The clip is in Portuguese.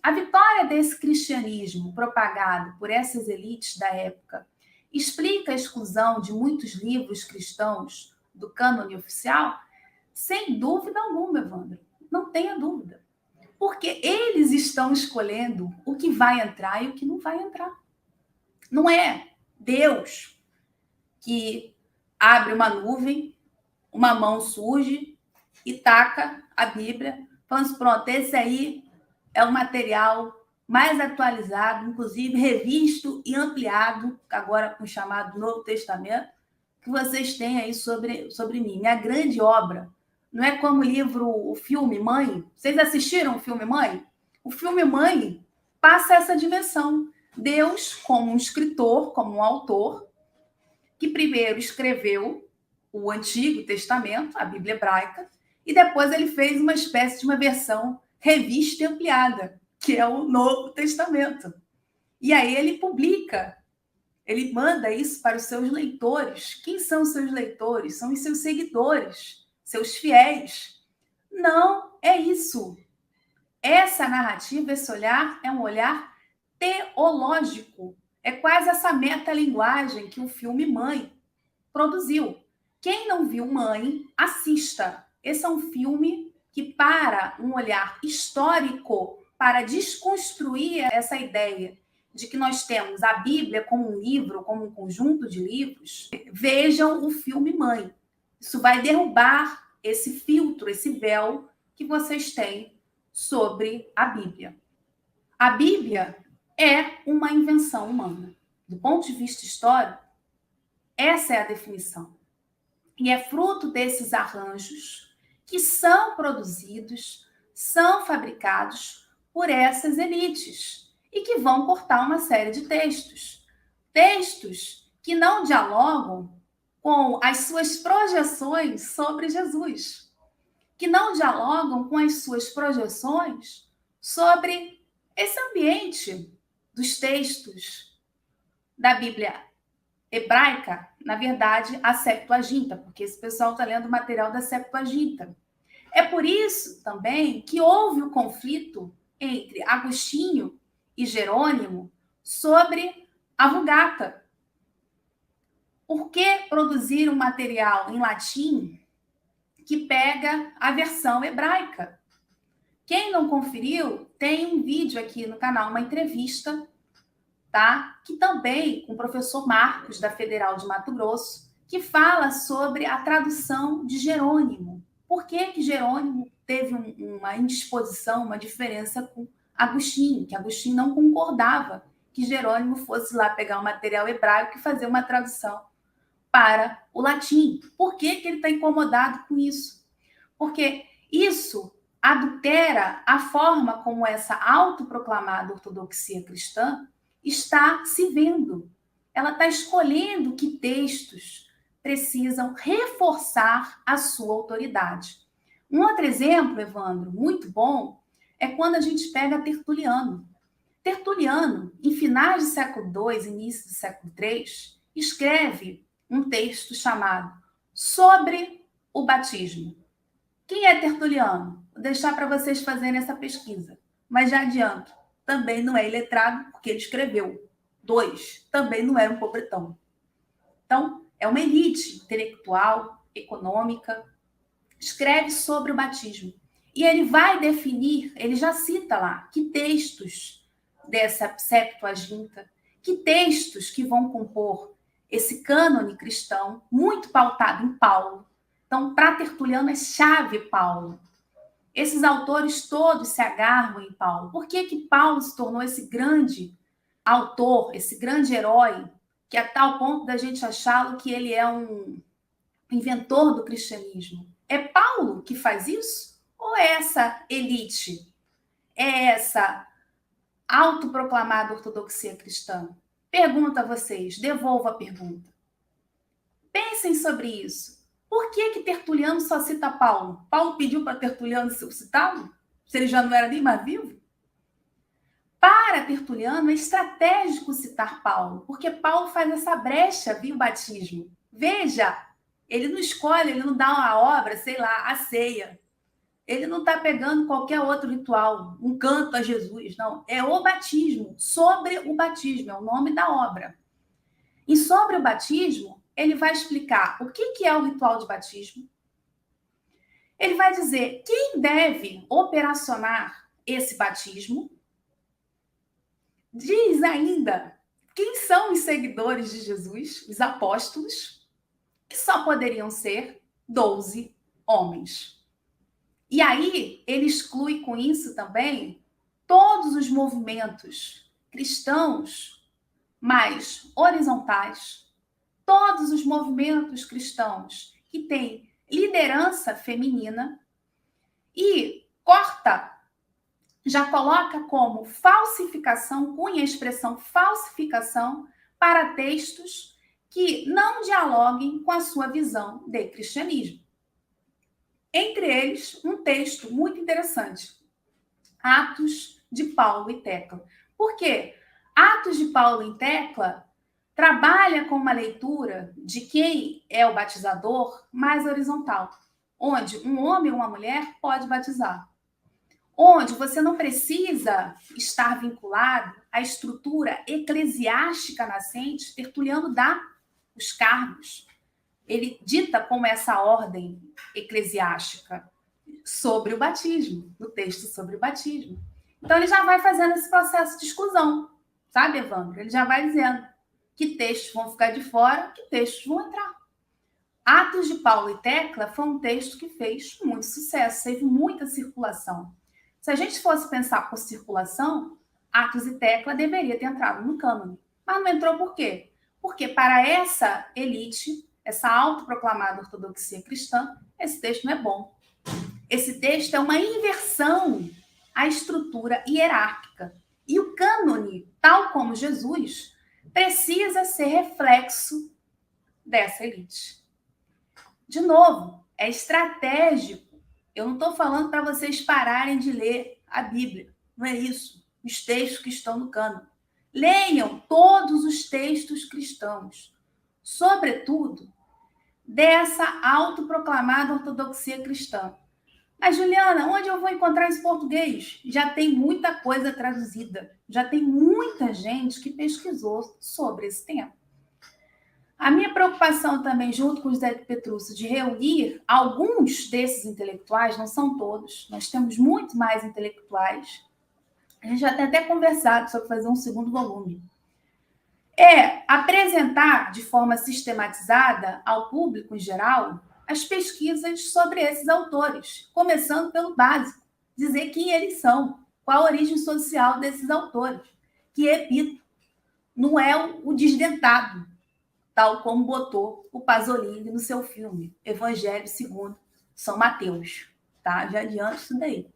A vitória desse cristianismo propagado por essas elites da época explica a exclusão de muitos livros cristãos do cânone oficial? Sem dúvida alguma, Evandro. Não tenha dúvida. Porque eles estão escolhendo o que vai entrar e o que não vai entrar. Não é Deus que abre uma nuvem, uma mão surge e taca a Bíblia, falando, pronto, esse aí é o material mais atualizado, inclusive revisto e ampliado, agora com o chamado Novo Testamento, que vocês têm aí sobre mim. Minha grande obra. Não é como o filme Mãe? Vocês assistiram o filme Mãe? O filme Mãe passa essa dimensão. Deus, como um escritor, como um autor, que primeiro escreveu o Antigo Testamento, a Bíblia hebraica, e depois ele fez uma espécie de uma versão revista e ampliada, que é o Novo Testamento. E aí ele publica, ele manda isso para os seus leitores. Quem são os seus leitores? São os seus seguidores, seus fiéis. Não é isso. Essa narrativa, esse olhar, é um olhar teológico. É quase essa metalinguagem que o filme Mãe produziu. Quem não viu Mãe, assista. Esse é um filme que, para um olhar histórico, para desconstruir essa ideia de que nós temos a Bíblia como um livro, como um conjunto de livros, vejam o filme Mãe. Isso vai derrubar esse filtro, esse véu que vocês têm sobre a Bíblia. A Bíblia é uma invenção humana. Do ponto de vista histórico, essa é a definição. E é fruto desses arranjos que são produzidos, são fabricados por essas elites e que vão cortar uma série de textos. Textos que não dialogam com as suas projeções sobre Jesus, que não dialogam com as suas projeções sobre esse ambiente dos textos da Bíblia hebraica, na verdade, a Septuaginta, porque esse pessoal está lendo o material da Septuaginta. É por isso também que houve o conflito entre Agostinho e Jerônimo sobre a Vulgata. Por que produzir um material em latim que pega a versão hebraica? Quem não conferiu, tem um vídeo aqui no canal, uma entrevista, tá? Que também com o professor Marcos, da Federal de Mato Grosso, que fala sobre a tradução de Jerônimo. Por que Jerônimo teve uma indisposição, uma diferença com Agostinho, que Agostinho não concordava que Jerônimo fosse lá pegar o material hebraico e fazer uma tradução para o latim. Por que ele está incomodado com isso? Porque isso adultera a forma como essa autoproclamada ortodoxia cristã está se vendo. Ela está escolhendo que textos precisam reforçar a sua autoridade. Um outro exemplo, Evandro, muito bom, é quando a gente pega Tertuliano. Tertuliano, em finais do século II, início do século III, escreve um texto chamado Sobre o Batismo. Quem é Tertuliano? Vou deixar para vocês fazerem essa pesquisa, mas já adianto, também não é iletrado, porque ele escreveu. 2, também não era um pobretão. Então, é uma elite intelectual, econômica, escreve sobre o batismo. E ele vai definir, ele já cita lá, que textos dessa Septuaginta, que textos que vão compor esse cânone cristão, muito pautado em Paulo. Então, para Tertuliano é chave Paulo. Esses autores todos se agarram em Paulo. Por que Paulo se tornou esse grande autor, esse grande herói, que a tal ponto da gente achá-lo que ele é um inventor do cristianismo? É Paulo que faz isso? Ou é essa elite? É essa autoproclamada ortodoxia cristã? Pergunto a vocês, devolvo a pergunta. Pensem sobre isso. Por que Tertuliano só cita Paulo? Paulo pediu para Tertuliano citá-lo? Se ele já não era nem mais vivo? Para Tertuliano é estratégico citar Paulo, porque Paulo faz essa brecha via o batismo. Veja, ele não escolhe, ele não dá uma obra, sei lá, a ceia. Ele não está pegando qualquer outro ritual, um canto a Jesus, não. É o batismo, sobre o batismo, é o nome da obra. E sobre o batismo, ele vai explicar o que é o ritual de batismo. Ele vai dizer quem deve operacionar esse batismo. Diz ainda quem são os seguidores de Jesus, os apóstolos, que só poderiam ser 12 homens. E aí, ele exclui com isso também todos os movimentos cristãos mais horizontais, todos os movimentos cristãos que têm liderança feminina e já coloca como falsificação, cunha a expressão falsificação para textos que não dialoguem com a sua visão de cristianismo. Entre eles, um texto muito interessante, Atos de Paulo e Tecla. Por quê? Atos de Paulo e Tecla trabalha com uma leitura de quem é o batizador mais horizontal, onde um homem ou uma mulher pode batizar, onde você não precisa estar vinculado à estrutura eclesiástica nascente. Tertuliano dá os cargos. Ele dita como essa ordem eclesiástica sobre o batismo, no texto sobre o batismo. Então, ele já vai fazendo esse processo de exclusão, sabe, Evandro? Ele já vai dizendo que textos vão ficar de fora, que textos vão entrar. Atos de Paulo e Tecla foi um texto que fez muito sucesso, teve muita circulação. Se a gente fosse pensar por circulação, Atos e Tecla deveria ter entrado no cânone. Mas não entrou por quê? Porque para essa elite, essa autoproclamada ortodoxia cristã, esse texto não é bom. Esse texto é uma inversão à estrutura hierárquica. E o cânone, tal como Jesus, precisa ser reflexo dessa elite. De novo, é estratégico. Eu não estou falando para vocês pararem de ler a Bíblia. Não é isso. Os textos que estão no cânone. Leiam todos os textos cristãos. Sobretudo, dessa autoproclamada ortodoxia cristã. Mas, Juliana, onde eu vou encontrar esse português? Já tem muita coisa traduzida. Já tem muita gente que pesquisou sobre esse tema. A minha preocupação também, junto com o José Petrúcio, de reunir alguns desses intelectuais, não são todos, nós temos muito mais intelectuais. A gente já tem até conversado sobre fazer um segundo volume. É apresentar de forma sistematizada ao público em geral as pesquisas sobre esses autores, começando pelo básico, dizer quem eles são, qual a origem social desses autores, que, repito, não é o desdentado, tal como botou o Pasolini no seu filme Evangelho segundo São Mateus. Tá? Já adianto isso daí.